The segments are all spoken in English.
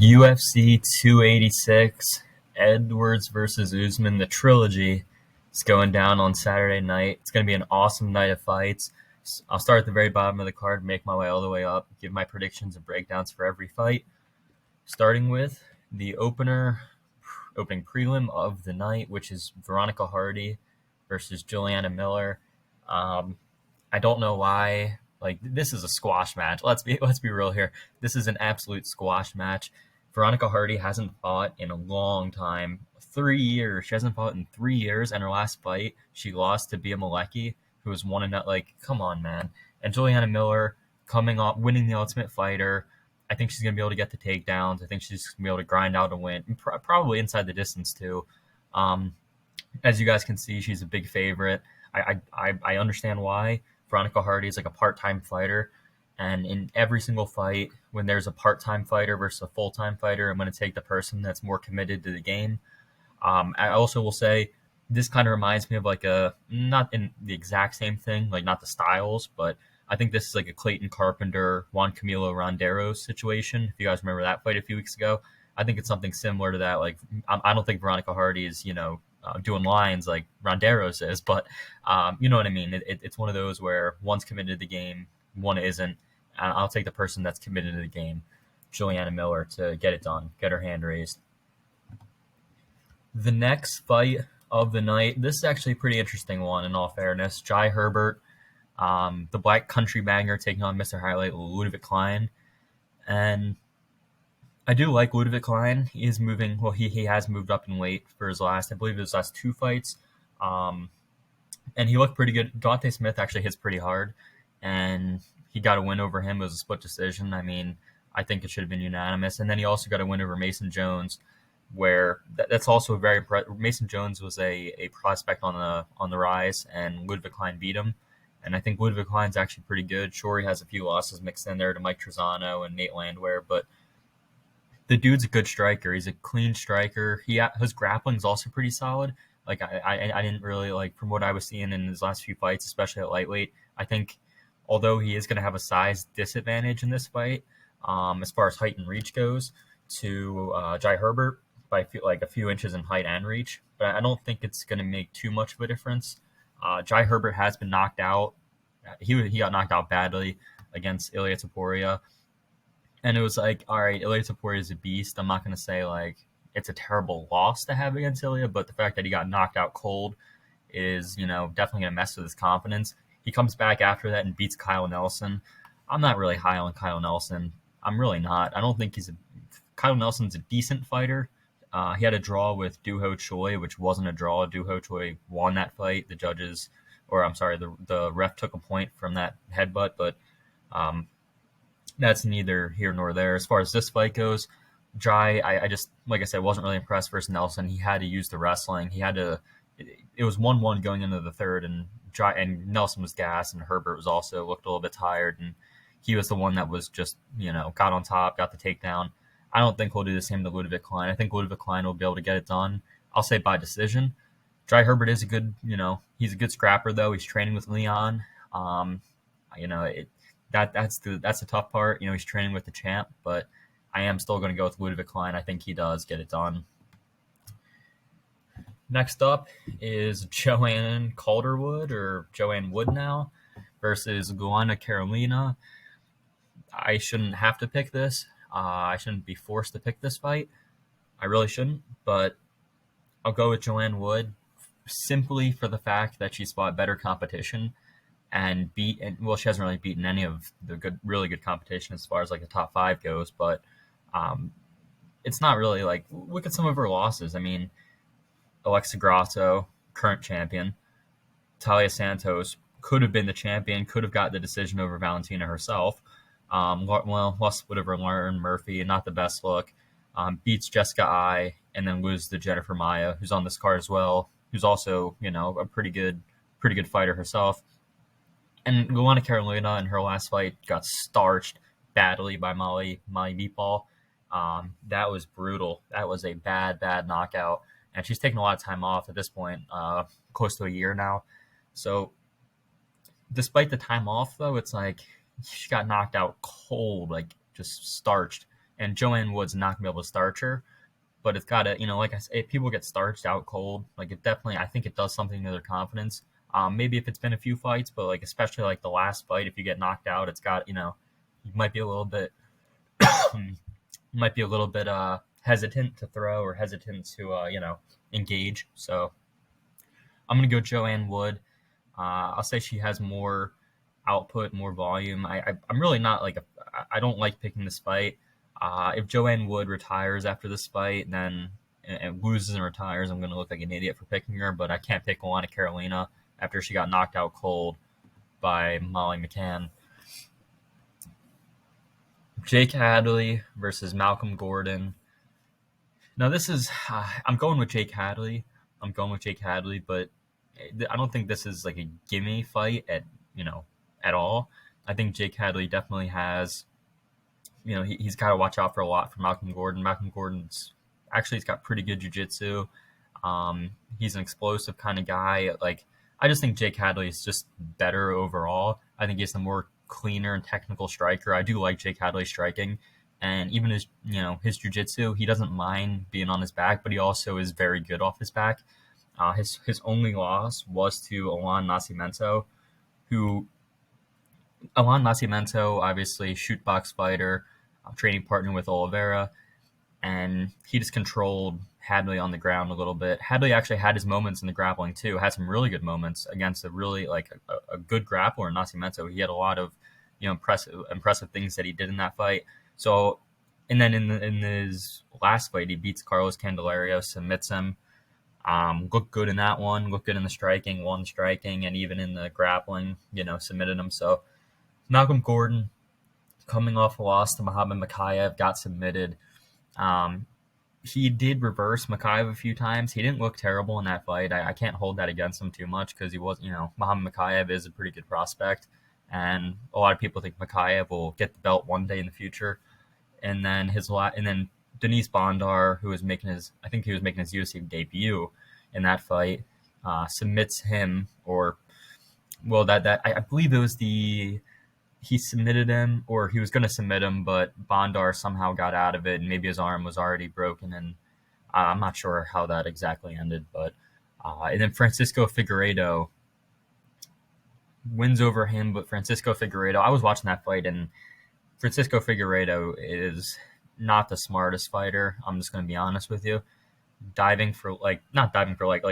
UFC 286, Edwards versus Usman, the trilogy is going down on Saturday night. It's going to be an awesome night of fights. I'll start at the very bottom of the card, make my way all the way up, give my predictions and breakdowns for every fight. Starting with the opening prelim of the night, which is Veronica Hardy versus Juliana Miller. I don't know why. Like, this is a squash match. Let's be real here. This is an absolute squash match. Veronica Hardy hasn't fought in a long time. 3 years. She hasn't fought in 3 years. And her last fight, she lost to Bia Malecki, who was one and not. Like, come on, man. And Juliana Miller coming off winning the Ultimate Fighter. I think she's gonna be able to get the takedowns. I think she's gonna be able to grind out a win, probably inside the distance too. As you guys can see, she's a big favorite. I understand why. Veronica Hardy is like a part-time fighter, and in every single fight, when there's a part-time fighter versus a full-time fighter, I'm going to take the person that's more committed to the game. I also will say this kind of reminds me of like not in the exact same thing, like not the styles, but I think this is like a Clayton Carpenter, Juan Camilo Ronderos situation. If you guys remember that fight a few weeks ago, I think it's something similar to that. Like, I don't think Veronica Hardy is, doing lines like Ronderos is, but you know what I mean? It's one of those where one's committed to the game, one isn't. I'll take the person that's committed to the game, Juliana Miller, to get it done, get her hand raised. The next fight of the night, this is actually a pretty interesting one in all fairness. Jai Herbert, the Black Country Banger, taking on Mr. Highlight Ludwig Klein. And I do like Ludwig Klein. He is moving. Well, he has moved up in weight for his last, I believe, his last 2 fights, and he looked pretty good. Dante Smith actually hits pretty hard, and he got a win over him. It was a split decision. I mean, I think it should have been unanimous. And then he also got a win over Mason Jones, where that's also very impressive. Mason Jones was a prospect on the rise, and Ludwig Klein beat him. And I think Ludwig Klein's actually pretty good. Sure, he has a few losses mixed in there to Mike Trezano and Nate Landwehr, but the dude's a good striker. He's a clean striker. His grappling's also pretty solid. Like, I didn't really like, from what I was seeing in his last few fights, especially at lightweight. I think although he is going to have a size disadvantage in this fight, as far as height and reach goes, to Jai Herbert by a few inches in height and reach, but I don't think it's going to make too much of a difference. Jai Herbert has been knocked out. He got knocked out badly against Ilia Topuria. And it was like, all right, Ilia Topuria is a beast. I'm not going to say, like, it's a terrible loss to have against Ilia, but the fact that he got knocked out cold is, definitely going to mess with his confidence. He comes back after that and beats Kyle Nelson. I'm not really high on Kyle Nelson. I'm really not. I don't think Kyle Nelson's a decent fighter. He had a draw with Doo Ho Choi, which wasn't a draw. Doo Ho Choi won that fight. The ref took a point from that headbutt, but that's neither here nor there. As far as this fight goes, Jai, I just, like I said, wasn't really impressed versus Nelson. He had to use the wrestling. It was 1-1 going into the third, and Nelson was gassed, and Herbert was also looked a little bit tired, and he was the one that was just, got on top, got the takedown. I don't think he'll do the same to Ludwig Klein. I think Ludwig Klein will be able to get it done. I'll say by decision. Jai Herbert is a good, he's a good scrapper though. He's training with Leon. That's the tough part. He's training with the champ, but I am still going to go with Ludwig Klein. I think he does get it done. Next up is Joanne Calderwood, or Joanne Wood now, versus Luana Carolina. I shouldn't have to pick this. I shouldn't be forced to pick this fight. I really shouldn't, but I'll go with Joanne Wood simply for the fact that she's fought better competition and she hasn't really beaten any of the really good competition as far as like the top 5 goes, but it's not really like, look at some of her losses. I mean, Alexa Grasso, current champion. Talia Santos could have been the champion, could have got the decision over Valentina herself. Lost whatever Lauren Murphy, not the best look. Beats Jessica Ai, and then loses to Jennifer Maia, who's on this card as well, who's also, a pretty good fighter herself. And Luana Carolina in her last fight got starched badly by Molly Meatball. That was brutal. That was a bad knockout. And she's taken a lot of time off at this point, close to a year now. So despite the time off, though, it's like she got knocked out cold, like just starched. and Joanne Wood's not gonna be able to starch her. But it's got to, like I said, if people get starched out cold, like it definitely, I think it does something to their confidence. Maybe if it's been a few fights, but like especially like the last fight, if you get knocked out, it's got, you might be a little bit, hesitant to throw or hesitant to, engage. So I'm gonna go Joanne Wood. I'll say she has more output, more volume. I'm really not like I don't like picking this fight. If Joanne Wood retires after this fight, then and loses and retires, I'm gonna look like an idiot for picking her. But I can't pick Alana Carolina after she got knocked out cold by Molly McCann. Jake Hadley versus Malcolm Gordon. Now this is I'm going with Jake Hadley. But I don't think this is like a gimme fight at all. I think Jake Hadley definitely has, he's got to watch out for a lot for Malcolm Gordon. Malcolm Gordon's he's got pretty good jiu-jitsu. He's an explosive kind of guy. Like, I just think Jake Hadley is just better overall. I think he's the more cleaner and technical striker. I do like Jake Hadley striking, and even his jiu-jitsu, he doesn't mind being on his back, but he also is very good off his back. His only loss was to Alan Nascimento, obviously shoot box fighter, training partner with Oliveira, and he just controlled Hadley on the ground a little bit. Hadley actually had his moments in the grappling too. Had some really good moments against a really a good grappler, Nascimento. He had a lot of impressive things that he did in that fight. So, and then in his last fight, he beats Carlos Candelario, submits him. Looked good in that one. Looked good in the striking, won striking, and even in the grappling, submitted him. So Malcolm Gordon, coming off a loss to Muhammad Makayev, got submitted. He did reverse Makayev a few times. He didn't look terrible in that fight. I can't hold that against him too much because he was, Muhammad Makayev is a pretty good prospect, and a lot of people think Makayev will get the belt one day in the future. And then Denise Bondar, who was making his UFC debut in that fight, submits him, I believe it was he submitted him, or he was going to submit him, but Bondar somehow got out of it, and maybe his arm was already broken, and I'm not sure how that exactly ended. But and then Francisco Figueiredo wins over him, but Francisco Figueiredo, I was watching that fight, and Francisco Figueiredo is not the smartest fighter. I'm just going to be honest with you.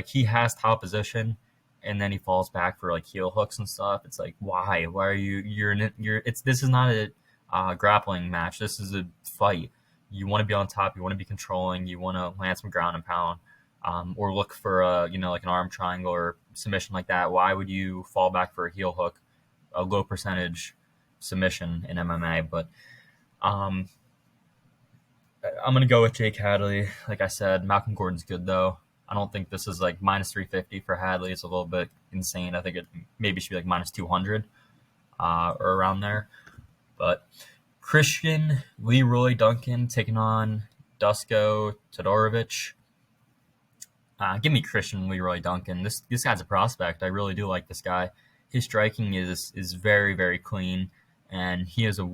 He has top position, and then he falls back for heel hooks and stuff. It's like, why are this is not a grappling match. This is a fight. You want to be on top. You want to be controlling. You want to land some ground and pound, or look for an arm triangle or submission like that. Why would you fall back for a heel hook, a low percentage submission in MMA? But I'm going to go with Jake Hadley. Like I said, Malcolm Gordon's good, though. I don't think this is minus 350 for Hadley. It's a little bit insane. I think it maybe should be minus 200 or around there. But Christian Leroy Duncan taking on Dusko Todorovic. Give me Christian Leroy Duncan. This guy's a prospect. I really do like this guy. His striking is very, very clean, and he has a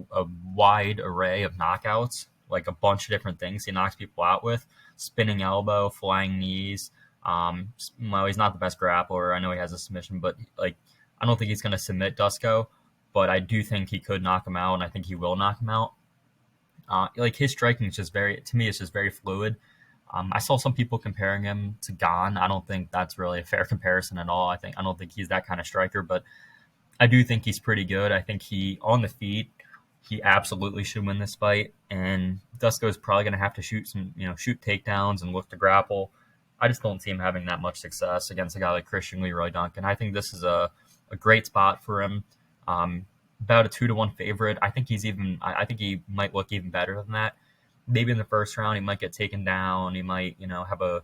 wide array of knockouts, like a bunch of different things he knocks people out with. Spinning elbow, flying knees. He's not the best grappler. I know he has a submission, but I don't think he's going to submit Dusko. But I do think he could knock him out, and I think he will knock him out. His striking is just it's just very fluid. I saw some people comparing him to Gane. I don't think that's really a fair comparison at all. I don't think he's that kind of striker, but I do think he's pretty good. I think on the feet, he absolutely should win this fight, and Dusko is probably going to have to shoot takedowns and look to grapple. I just don't see him having that much success against a guy like Christian Leroy Duncan. I think this is a great spot for him. About a 2-1 favorite. I think he might look even better than that. Maybe in the first round, he might get taken down. He might, have a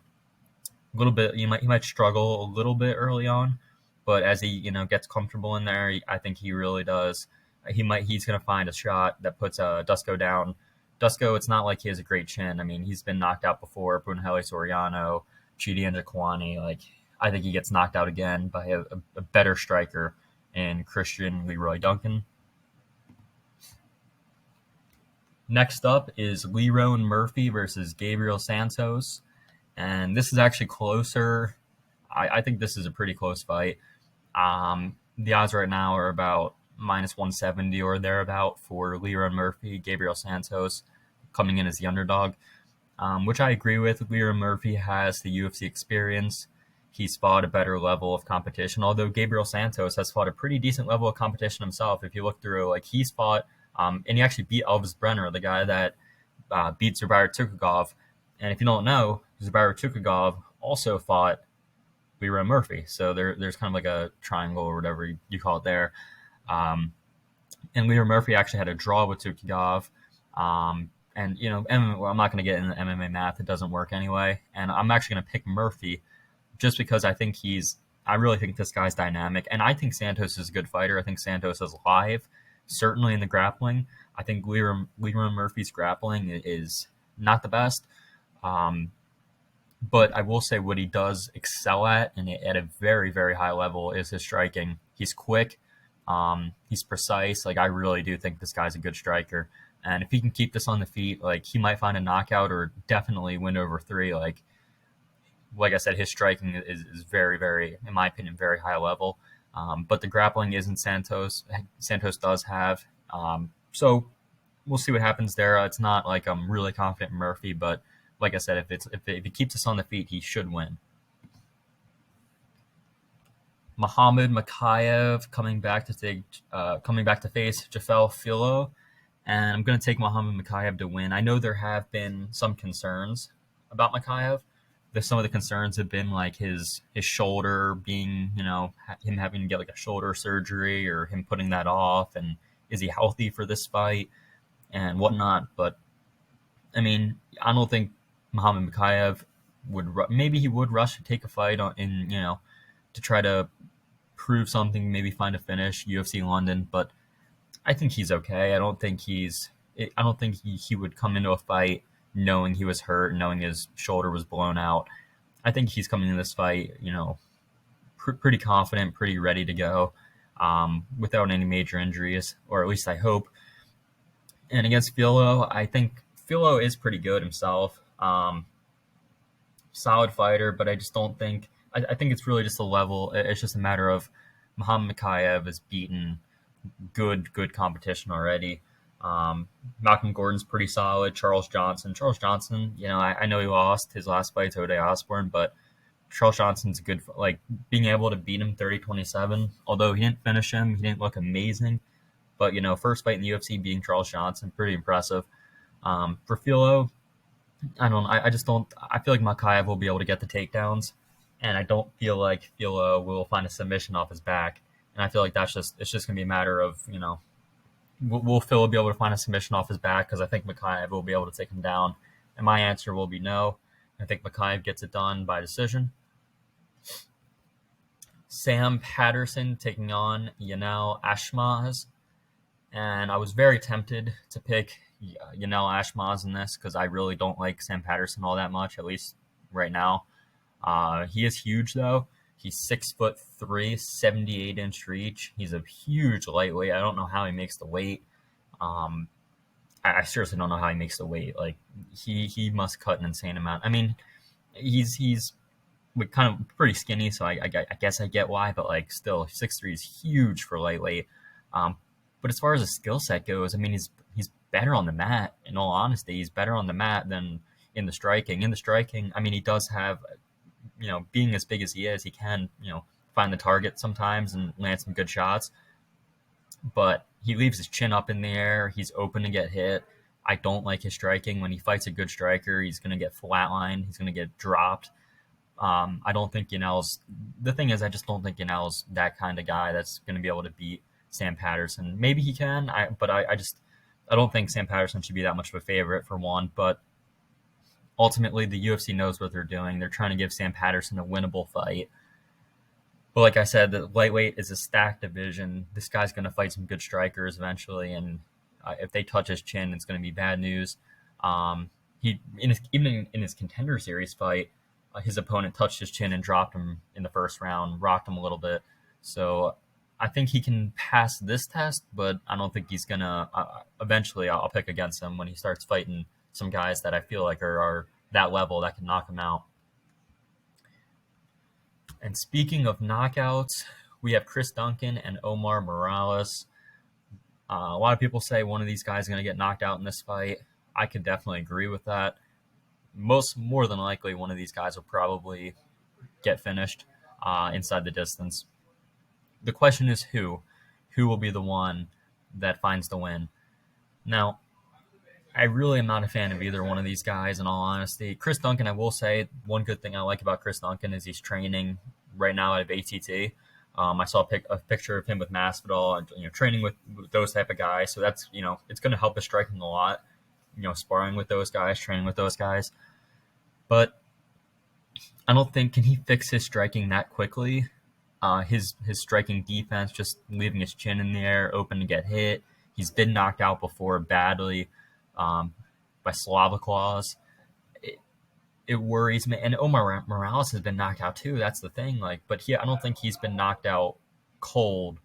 little bit. He might struggle a little bit early on, but as he, gets comfortable in there, I think he really does. He's going to find a shot that puts Dusko down. Dusko, it's not like he has a great chin. I mean, he's been knocked out before. Brunelli Soriano, Chidi Njokuani. I think he gets knocked out again by a better striker in Christian Leroy Duncan. Next up is Lerone Murphy versus Gabriel Santos. And this is actually closer. I think this is a pretty close fight. The odds right now are about minus 170 or thereabout for Lerone Murphy. Gabriel Santos coming in as the underdog, which I agree with. Lerone Murphy has the UFC experience. He's fought a better level of competition, although Gabriel Santos has fought a pretty decent level of competition himself. If you look through, like, he's fought, and he actually beat Elvis Brenner, the guy that beat Zubair Tukhugov. And if you don't know, Zubair Tukhugov also fought Lerone Murphy. So there's kind of like a triangle or whatever you call it there. And Lerone Murphy actually had a draw with Tukhugov. And, well, I'm not going to get into MMA math. It doesn't work anyway. And I'm actually going to pick Murphy just because I really think this guy's dynamic. And I think Santos is a good fighter. I think Santos is live, certainly in the grappling. I think Lerone Murphy's grappling is not the best. But I will say what he does excel at, and at a very, very high level, is his striking. He's quick. He's precise. Like, I really do think this guy's a good striker. And if he can keep this on the feet, like, he might find a knockout or definitely win over 3. Like I said, his striking is very, very, in my opinion, very high level. But the grappling isn't Santos. Santos does have. So we'll see what happens there. It's not like I'm really confident in Murphy, but like I said, if he keeps us on the feet, he should win. Muhammad Makayev coming back to face Jafel Filo, and I'm going to take Muhammad Makayev to win. I know there have been some concerns about Makayev. Some of the concerns have been like his shoulder being, him having to get like a shoulder surgery or him putting that off, and is he healthy for this fight and whatnot. But I mean, I don't think Muhammad Makayev maybe he would rush to take a fight to try to prove something, maybe find a finish, UFC London, but I think he's okay. I don't think he would come into a fight knowing he was hurt, knowing his shoulder was blown out. I think he's coming in this fight, pretty confident, pretty ready to go, without any major injuries, or at least I hope. And against Filo, I think Filo is pretty good himself. Solid fighter, but I just don't think. I think it's really just a level. It's just a matter of Muhammad Makayev has beaten good competition already. Malcolm Gordon's pretty solid. Charles Johnson, I know he lost his last fight to Ode Osborne, but Charles Johnson's good. Like, being able to beat him 30-27, although he didn't finish him, he didn't look amazing. But, first fight in the UFC being Charles Johnson, pretty impressive. For Filo, I feel like Makayev will be able to get the takedowns, and I don't feel like Filo will find a submission off his back. And I feel like it's just going to be a matter of, will Filo be able to find a submission off his back? Because I think Makayev will be able to take him down. And my answer will be no. I think Makayev gets it done by decision. Sam Patterson taking on Yanel Ashmaz. And I was very tempted to pick Yanel Ashmaz in this because I really don't like Sam Patterson all that much, at least right now. He is huge, though. He's 6'3", 78-inch reach. He's a huge lightweight. I don't know how he makes the weight. I seriously don't know how he makes the weight. Like, he must cut an insane amount. I mean, he's kind of pretty skinny, so I guess I get why. But like, still, 6'3" is huge for lightweight. But as far as his skill set goes, I mean, he's better on the mat. In all honesty, he's better on the mat than in the striking. In the striking, I mean, he does have, being as big as he is, he can, find the target sometimes and land some good shots. But he leaves his chin up in the air. He's open to get hit. I don't like his striking. When he fights a good striker, he's going to get flatlined. He's going to get dropped. I don't think the thing is, I just don't think Yanel's that kind of guy that's going to be able to beat Sam Patterson. Maybe he can, but I don't think Sam Patterson should be that much of a favorite, for one. But ultimately, the UFC knows what they're doing. They're trying to give Sam Patterson a winnable fight. But like I said, the lightweight is a stacked division. This guy's going to fight some good strikers eventually, and if they touch his chin, it's going to be bad news. Even in his Contender Series fight, his opponent touched his chin and dropped him in the first round, rocked him a little bit. So I think he can pass this test, but I don't think he's gonna. Eventually, I'll pick against him when he starts fighting some guys that I feel like are that level that can knock him out. And speaking of knockouts, we have Chris Duncan and Omar Morales. A lot of people say one of these guys is going to get knocked out in this fight. I could definitely agree with that. More than likely, one of these guys will probably get finished inside the distance. The question is who? Who will be the one that finds the win? Now, I really am not a fan of either one of these guys, in all honesty. Chris Duncan, I will say, one good thing I like about Chris Duncan is he's training right now out of ATT. I saw a picture of him with Masvidal, training with those type of guys. So that's, it's going to help his striking a lot, sparring with those guys, training with those guys. But I don't think, can he fix his striking that quickly? His striking defense, just leaving his chin in the air, open to get hit. He's been knocked out before badly by Slava claws. It worries me. And Omar Morales has been knocked out too. That's the thing. But I don't think he's been knocked out cold.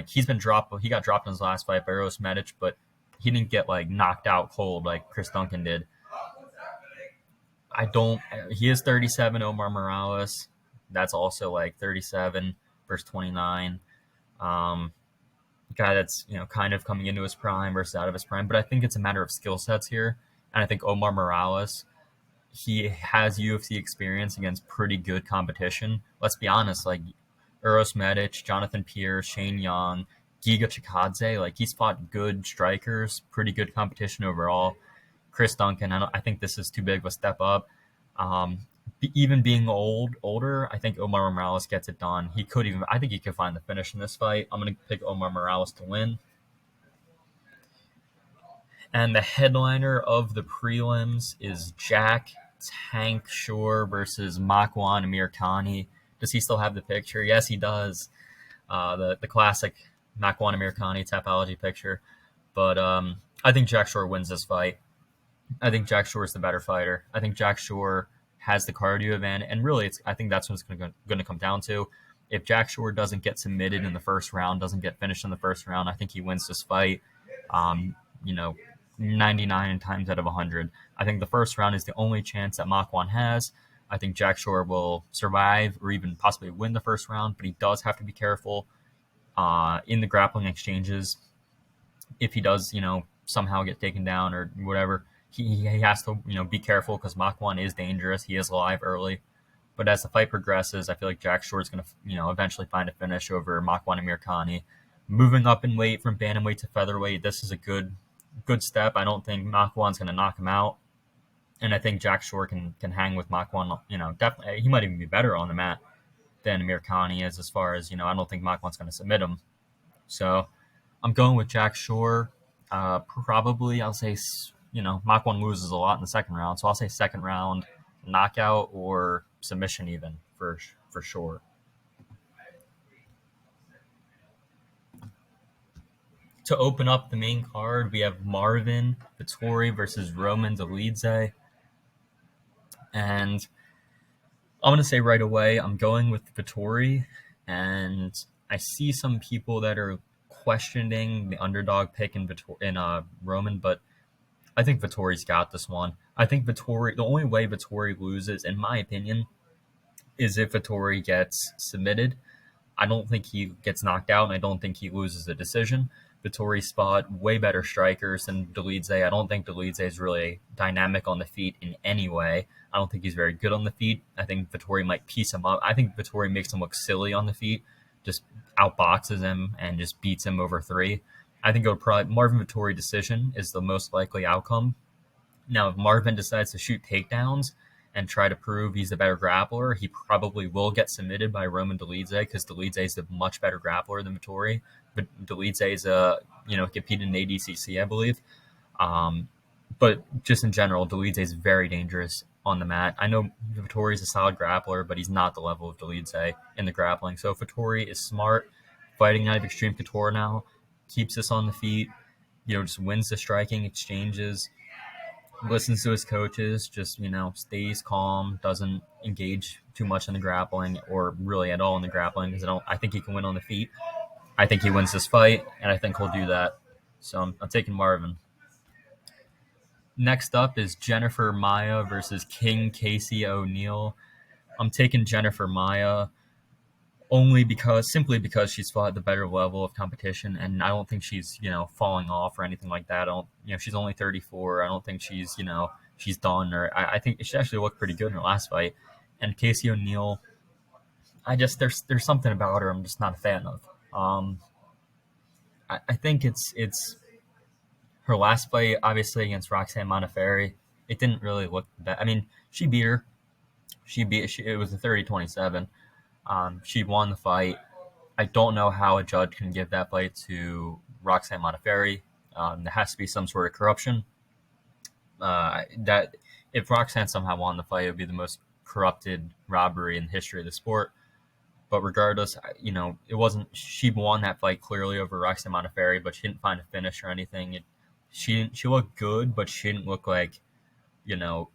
He's been dropped. He got dropped in his last fight by Eros Medic, but he didn't get knocked out cold like Chris Duncan did. He is 37, Omar Morales. That's also 37 versus 29. Guy that's, kind of coming into his prime versus out of his prime. But I think it's a matter of skill sets here. And I think Omar Morales, he has UFC experience against pretty good competition. Let's be honest, Eros Medic, Jonathan Pierce, Shane Young, Giga Chikadze, he's fought good strikers, pretty good competition overall. Chris Duncan, I think this is too big of a step up. Even being older, I think Omar Morales gets it done. I think he could find the finish in this fight. I'm going to pick Omar Morales to win. And the headliner of the prelims is Jack Tank Shore versus Makwan Amirkhani. Does he still have the picture? Yes, he does. The classic Makwan Amirkhani Tapology picture. But I think Jack Shore wins this fight. I think Jack Shore is the better fighter. I think Jack Shore has the cardio advantage, and really, I think that's what it's going to come down to. If Jack Shore doesn't get submitted in the first round, doesn't get finished in the first round, I think he wins this fight. 99 times out of 100. I think the first round is the only chance that Makwan has. I think Jack Shore will survive or even possibly win the first round, but he does have to be careful in the grappling exchanges. If he does, somehow get taken down or whatever, he has to, be careful because Makwan is dangerous. He is alive early. But as the fight progresses, I feel like Jack Shore is going to, eventually find a finish over Makwan Amirkhani. Moving up in weight from bantamweight to featherweight, this is a good step. I don't think Makwan's going to knock him out. And I think Jack Shore can hang with Makwan. Definitely, he might even be better on the mat than Amirkhani is as far as, I don't think Makwan's going to submit him. So I'm going with Jack Shore. Probably, I'll say, Makwan loses a lot in the second round. So I'll say second round knockout or submission even for sure. To open up the main card, we have Marvin Vettori versus Roman Dolidze. And I'm going to say right away, I'm going with Vettori. And I see some people that are questioning the underdog pick in Roman, but I think Vettori's got this one. I think the only way Vettori loses, in my opinion, is if Vettori gets submitted. I don't think he gets knocked out, and I don't think he loses the decision. Vettori's fought way better strikers than Dolidze. I don't think Dolidze is really dynamic on the feet in any way. I don't think he's very good on the feet. I think Vettori might piece him up. I think Vettori makes him look silly on the feet, just outboxes him and just beats him over 3. I think Marvin Vettori decision is the most likely outcome. Now, if Marvin decides to shoot takedowns and try to prove he's a better grappler, he probably will get submitted by Roman Dolidze because Dolidze is a much better grappler than Vettori. But Dolidze is competed in ADCC, I believe. But just in general, Dolidze is very dangerous on the mat. I know Vettori is a solid grappler, but he's not the level of Dolidze in the grappling. So if Vettori is smart, fighting out of Extreme Couture now, keeps us on the feet, just wins the striking exchanges, listens to his coaches, just, stays calm, doesn't engage too much in the grappling or really at all in the grappling because I think he can win on the feet. I think he wins this fight, and I think he'll do that. So I'm taking Marvin. Next up is Jennifer Maia versus King Casey O'Neill. I'm taking Jennifer Maia simply because she's fought at the better level of competition, and I don't think she's falling off or anything like that. I don't she's only 34. I don't think she's done, or I think she actually looked pretty good in her last fight. And Casey O'Neill, there's something about her I'm just not a fan of. I think it's her last fight, obviously against Roxanne Modafferi. It didn't really look bad. I mean, she beat her. It was a 30-27. She won the fight. I don't know how a judge can give that fight to Roxanne Modafferi. There has to be some sort of corruption. That if Roxanne somehow won the fight, it would be the most corrupted robbery in the history of the sport. But regardless, it wasn't. She won that fight clearly over Roxanne Modafferi, but she didn't find a finish or anything. She looked good, but she didn't look like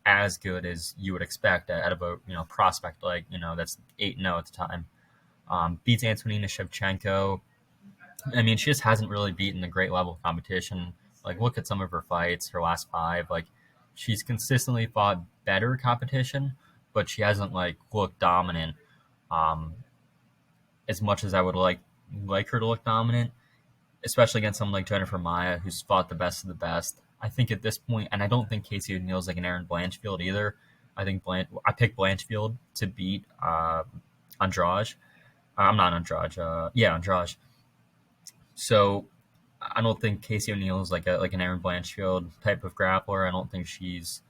as good as you would expect out of a prospect like that's 8-0 at the time. Beats Antonina Shevchenko. I mean, she just hasn't really beaten the great level of competition. Like, look at some of her fights, her last 5. Like, she's consistently fought better competition, but she hasn't looked dominant as much as I would like her to look dominant, especially against someone like Jennifer Maia, who's fought the best of the best. I think at this point, and I don't think Casey O'Neill's like an Aaron Blanchfield either. I think I picked Blanchfield to beat Andrade. I'm not Andrade. Andrade. So I don't think Casey O'Neill is like an Aaron Blanchfield type of grappler. I don't think she's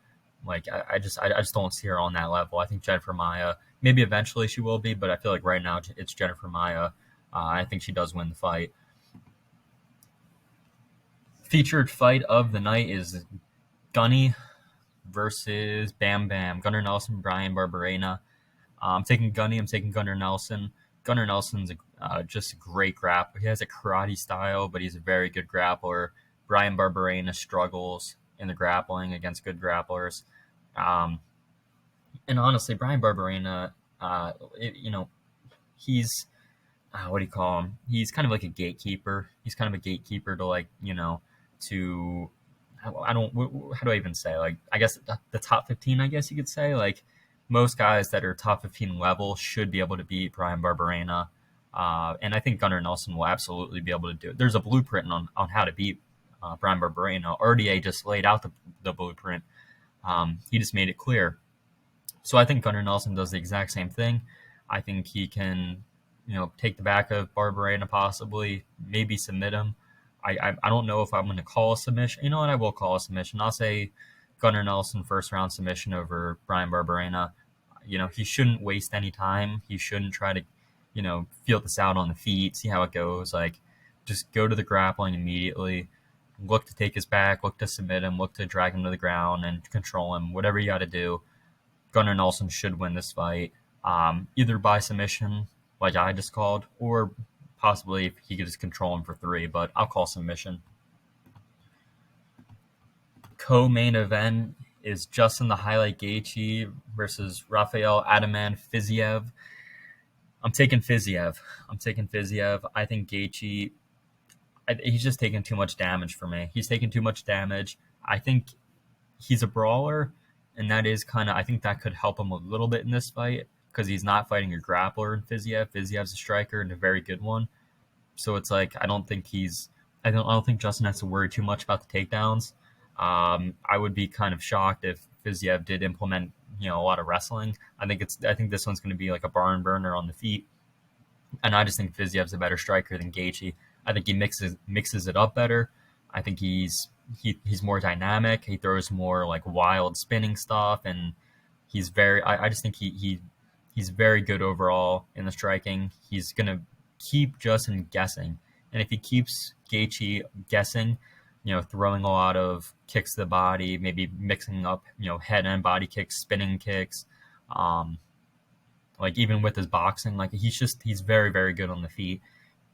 I just don't see her on that level. I think Jennifer Maia, maybe eventually she will be, but I feel like right now it's Jennifer Maia. I think she does win the fight. Featured fight of the night is Gunny versus Bam Bam. Gunnar Nelson, Brian Barberena. I'm taking Gunny. I'm taking Gunnar Nelson. Gunnar Nelson's just a great grappler. He has a karate style, but he's a very good grappler. Brian Barberena struggles in the grappling against good grapplers. And honestly, Brian Barberena, he's what do you call him? He's kind of like a gatekeeper. He's kind of a gatekeeper to I don't how do I even say, I guess the top 15, I guess you could say. Like, most guys that are top 15 level should be able to beat Brian Barberena, and I think Gunnar Nelson will absolutely be able to do it. There's a blueprint on how to beat Brian Barberena. RDA just laid out the blueprint. He just made it clear. So I think Gunnar Nelson does the exact same thing. I think he can take the back of Barberena, possibly, maybe submit him. I don't know if I'm going to call a submission. You know what? I will call a submission. I'll say Gunnar Nelson first round submission over Brian Barberena. He shouldn't waste any time. He shouldn't try to, feel this out on the feet, see how it goes. Just go to the grappling immediately. Look to take his back. Look to submit him. Look to drag him to the ground and control him. Whatever you got to do. Gunnar Nelson should win this fight, either by submission, like I just called, or possibly if he could just control him for 3, but I'll call submission. Co-main event is Justin the Highlight Gaethje versus Rafael Adaman Fiziev. I'm taking Fiziev. I think Gaethje, he's just taking too much damage for me. He's taking too much damage. I think he's a brawler, and that is I think that could help him a little bit in this fight, because he's not fighting a grappler in Fiziev. Fiziev's a striker and a very good one. So it's I don't think Justin has to worry too much about the takedowns. I would be kind of shocked if Fiziev did implement a lot of wrestling. I think this one's going to be like a barn burner on the feet, and I just think Fiziev's a better striker than Gaethje. I think he mixes it up better. I think he's more dynamic. He throws more wild spinning stuff, and he's very. I just think he's very good overall in the striking. He's gonna keep Justin guessing, and if he keeps Gaethje guessing, throwing a lot of kicks to the body, maybe mixing up head and body kicks, spinning kicks, even with his boxing, he's very, very good on the feet,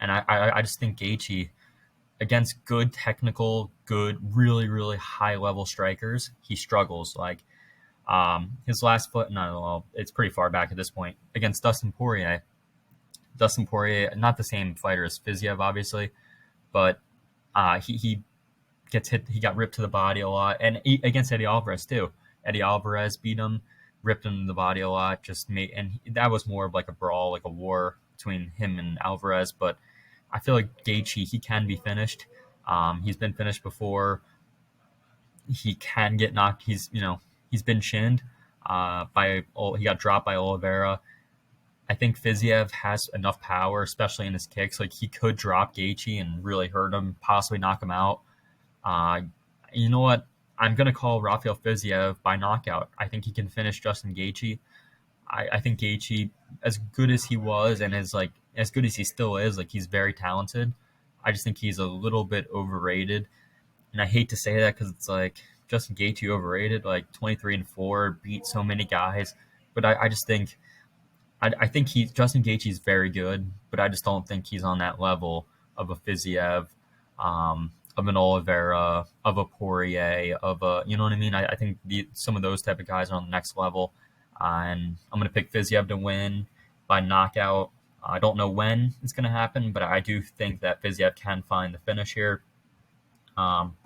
and I just think Gaethje, against good technical, really, really high level strikers, he struggles. His last fight, it's pretty far back at this point, against Dustin Poirier. Dustin Poirier, not the same fighter as Fiziev, obviously, but he gets hit. He got ripped to the body a lot, and against Eddie Alvarez too. Eddie Alvarez beat him, ripped him to the body a lot. Just made, and that was more of like a brawl, like a war between him and Alvarez. But I feel like Gaethje, he can be finished. He's been finished before. He can get knocked. He's been chinned. He got dropped by Oliveira. I think Fiziev has enough power, especially in his kicks. Like he could drop Gaethje and really hurt him, possibly knock him out. Uh, you know what? I'm gonna call Rafael Fiziev by knockout. I think he can finish Justin Gaethje. I think Gaethje, as good as he was, and as good as he still is, like he's very talented. I just think he's a little bit overrated, and I hate to say that because it's like Justin Gaethje overrated, like 23-4, beat so many guys, but I just think I think Justin Gaethje is very good, but I just don't think he's on that level of a Fiziev, of an Oliveira, of a Poirier, of a, you know what I mean. I think some of those type of guys are on the next level, and I'm gonna pick Fiziev to win by knockout. I don't know when it's gonna happen, but I do think that Fiziev can find the finish here. Um,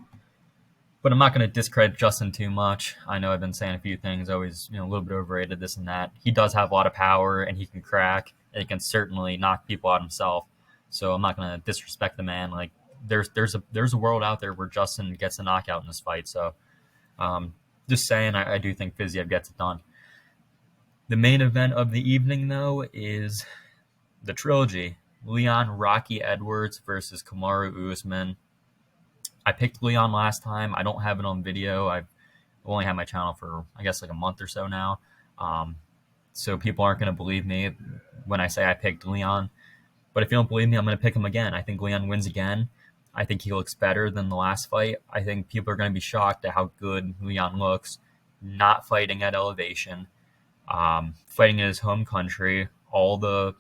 but I'm not going to discredit Justin too much. I know I've been saying a few things, always a little bit overrated, this and that. He does have a lot of power, and he can crack, and he can certainly knock people out himself. So I'm not going to disrespect the man. Like there's a world out there where Justin gets a knockout in this fight. So um, just saying, I do think Fiziev gets it done. The main event of the evening, though, is the trilogy: Leon Rocky Edwards versus Kamaru Usman. I picked Leon last time. I don't have it on video. I've only had my channel for, I guess, like a month or so now. Um, so people aren't going to believe me when I say I picked Leon. But if you don't believe me, I'm going to pick him again. I think Leon wins again. I think he looks better than the last fight. I think people are going to be shocked at how good Leon looks, not fighting at elevation, fighting in his home country, all the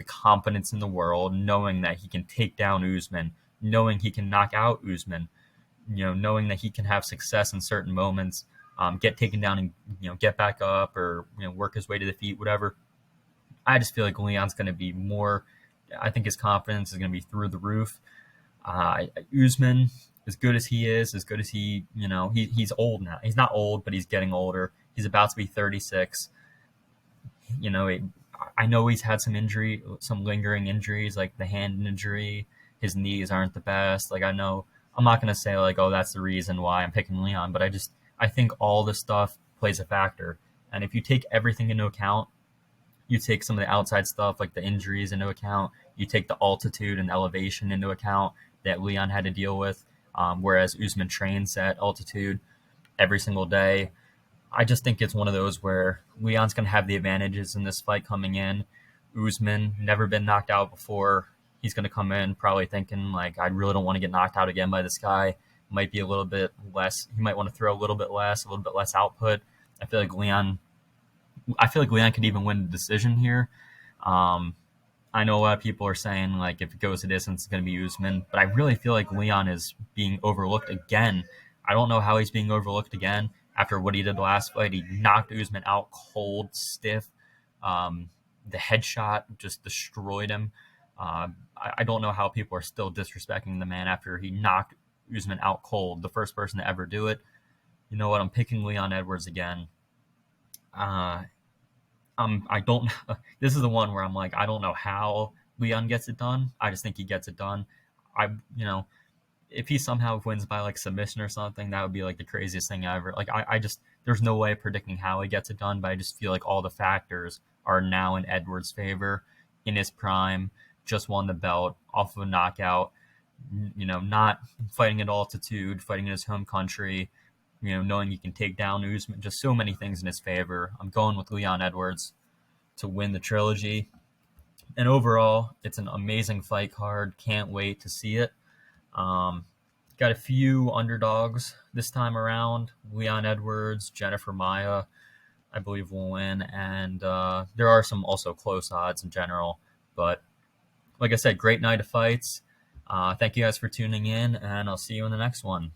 confidence in the world, knowing that he can take down Usman, knowing he can knock out Usman, knowing that he can have success in certain moments, get taken down and get back up, or work his way to the feet, whatever. I just feel like Leon's going to be more. I think his confidence is going to be through the roof. Usman, as good as he is, as good as he's old now. He's not old, but he's getting older. He's about to be 36. I know he's had some lingering injuries, like the hand injury. His knees aren't the best. Like I know, I'm not gonna say like, oh, that's the reason why I'm picking Leon, but I think all this stuff plays a factor. And if you take everything into account, you take some of the outside stuff like the injuries into account, you take the altitude and elevation into account that Leon had to deal with, whereas Usman trains at altitude every single day. I just think it's one of those where Leon's going to have the advantages in this fight coming in. Usman, never been knocked out before. He's going to come in probably thinking, like, I really don't want to get knocked out again by this guy. Might be a little bit less. He might want to throw a little bit less output. I feel like Leon could even win the decision here. I know a lot of people are saying, like, if it goes the distance, it's going to be Usman. But I really feel like Leon is being overlooked again. I don't know how he's being overlooked again after what he did last fight. He knocked Usman out cold, stiff. The headshot just destroyed him. I don't know how people are still disrespecting the man after he knocked Usman out cold, the first person to ever do it. You know what? I'm picking Leon Edwards again. I don't. This is the one where I'm like, I don't know how Leon gets it done. I just think he gets it done. If he somehow wins by like submission or something, that would be like the craziest thing ever. Like I just, there's no way of predicting how he gets it done, but I just feel like all the factors are now in Edwards' favor. In his prime, just won the belt off of a knockout. Not fighting at altitude, fighting in his home country. Knowing he can take down Usman, just so many things in his favor. I'm going with Leon Edwards to win the trilogy. And overall, it's an amazing fight card. Can't wait to see it. Got a few underdogs this time around. Leon Edwards, Jennifer Maia, I believe will win. And there are some also close odds in general. But like I said, great night of fights. Thank you guys for tuning in, and I'll see you in the next one.